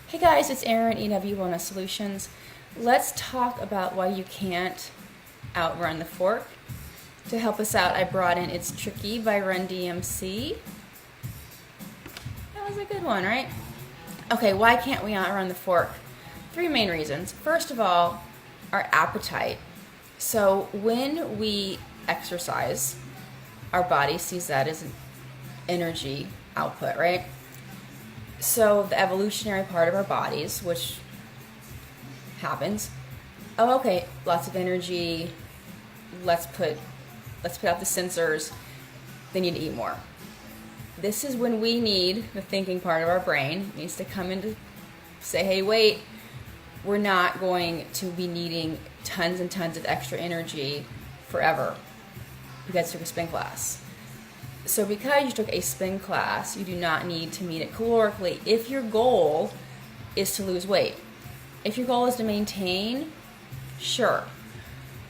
Hey guys, it's Erin, EW Wellness Solutions. Let's talk about why you can't outrun the fork. To help us out, I brought in It's Tricky by Run DMC. That was a good one, right? Okay, why can't we outrun the fork? Three main reasons. First of all, our appetite. So when we exercise, our body sees that as an energy output, right? So the evolutionary part of our bodies, which happens, oh, okay, lots of energy, let's put out the sensors, they need to eat more. This is when we need, the thinking part of our brain needs to come in to say, hey, wait, we're not going to be needing tons and tons of extra energy forever. You guys took a spin class. So because you took a spin class, you do not need to meet it calorically if your goal is to lose weight. If your goal is to maintain, sure.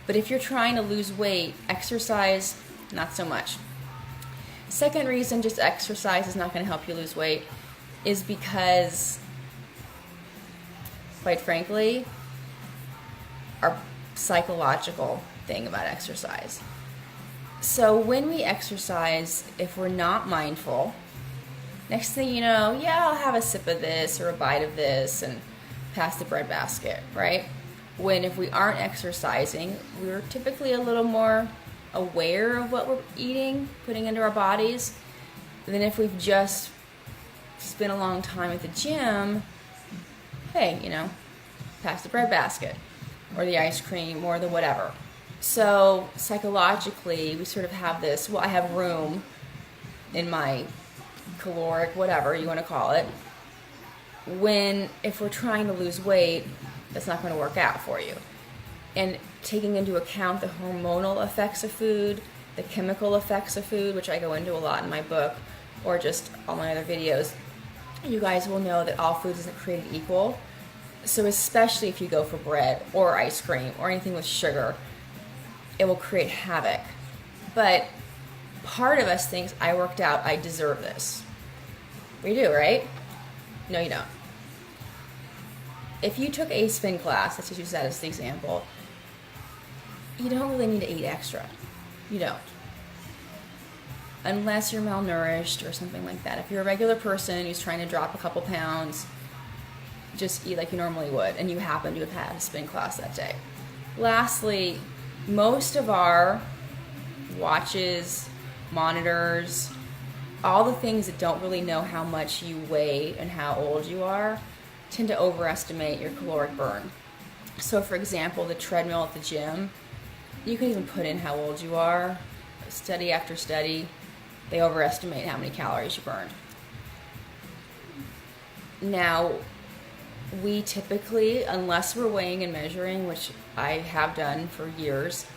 But if you're trying to lose weight, exercise, not so much. Second reason just exercise is not going to help you lose weight is because, quite frankly, our psychological thing about exercise. So when we exercise, if we're not mindful, next thing you know, yeah, I'll have a sip of this or a bite of this and pass the bread basket, right? When if we aren't exercising, we're typically a little more aware of what we're eating, putting into our bodies, than if we've just spent a long time at the gym, hey, pass the bread basket or the ice cream or the whatever. So psychologically, we sort of have this, well, I have room in my caloric, whatever you want to call it, when if we're trying to lose weight, that's not going to work out for you. And taking into account the hormonal effects of food, the chemical effects of food, which I go into a lot in my book, or just all my other videos, you guys will know that all food isn't created equal. So especially if you go for bread or ice cream or anything with sugar, it will create havoc. But part of us thinks, I worked out, I deserve this. We do, right? No, you don't. If you took a spin class, let's just use that as the example, you don't really need to eat extra. You don't. Unless you're malnourished or something like that. If you're a regular person who's trying to drop a couple pounds, just eat like you normally would, and you happen to have had a spin class that day. Lastly, most of our watches, monitors, all the things that don't really know how much you weigh and how old you are, tend to overestimate your caloric burn. So for example, the treadmill at the gym, you can even put in how old you are. Study after study, they overestimate how many calories you burned. Now, we typically, unless we're weighing and measuring, which I have done for years,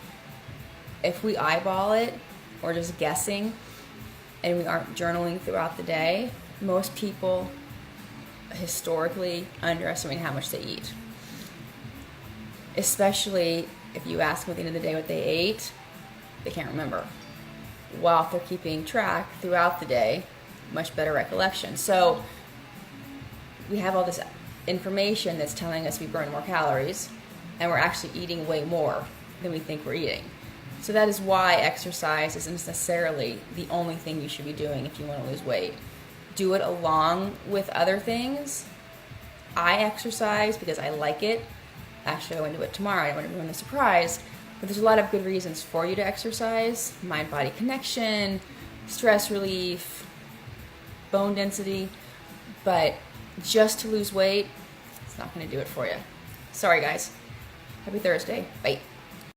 if we eyeball it or just guessing and we aren't journaling throughout the day, most people historically underestimate how much they eat. Especially if you ask them at the end of the day what they ate, they can't remember. While if they're keeping track throughout the day, much better recollection. So we have all this information that's telling us we burn more calories, and we're actually eating way more than we think we're eating. So that is why exercise isn't necessarily the only thing you should be doing if you want to lose weight. Do it along with other things. I exercise because I like it. Actually, I went to it tomorrow. I want everyone surprised. But there's a lot of good reasons for you to exercise. Mind-body connection, stress relief, bone density. But just to lose weight, it's not going to do it for you. Sorry, guys. Happy Thursday. Bye.